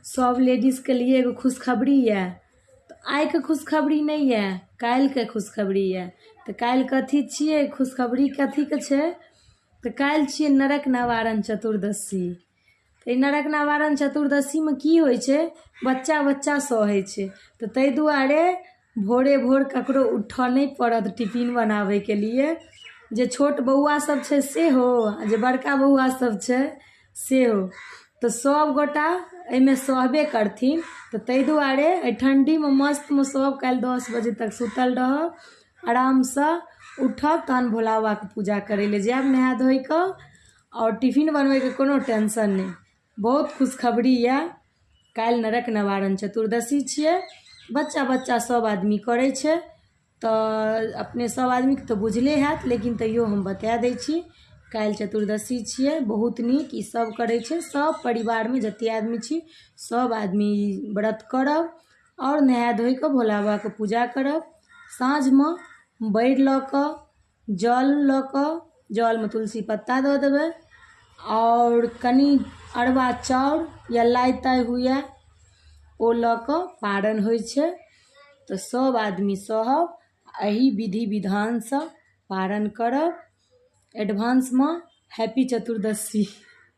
सब लेडीज के लिए एगो खुशखबरी है। तो आइ के खुशखबरी नहीं है, काल्हि के खुशखबरी है। तो काल्हि कथी छियै, खुशखबरी कथी के छै? तो काल्हि छियै नरक निवारण चतुर्दशी। तो नरक निवारण चतुर्दशी में की होइ छै, बच्चा बच्चा सहै छै। तो ताहि दुआरे भोरे भोर ककरो उठऽ नहीं पड़त टिफिन बनावे के लिए। जे छोट बौआ सब छै सेहो, जे बड़का बौआ सब छै सेहो। तो सब गोटा एहिमे सहबे करथिन। तो ताहि दुआरे एहि ठंडी में मस्त में सब काल्हि 10 बजे तक सुतल रहब, आराम से उठब, तहन भोला बाबा के पूजा करे ले जायब नहा धोइ के। और टिफिन बनवे के कोनो टेंशन नहीं। बहुत खुशखबरी है। काल्हि नरक निवारण चतुर्दशी छियै। बच्चा बच्चा सब आदमी करे छै। तो अपने सब आदमी के तो बुझले हैत, लेकिन तैयो हम बता दै छी। काल्हि चतुर्दशी छियै, बहुत नीक ई सब करे छै। सब परिवार में जते आदमी छी सब आदमी व्रत करब और नहा धोइ के भोला बाबा के पूजा करब। साँझ में बैर ल के, जल ल के, जल में तुलसी पत्ता दऽ देबै और कनी अरवा चाउर या लाइ ताइ हुए ओ ल के पारण होइ छै। तो सब आदमी सहब, एही विधि विधान से पारण करब। एडवांस में हैप्पी चतुर्दशी।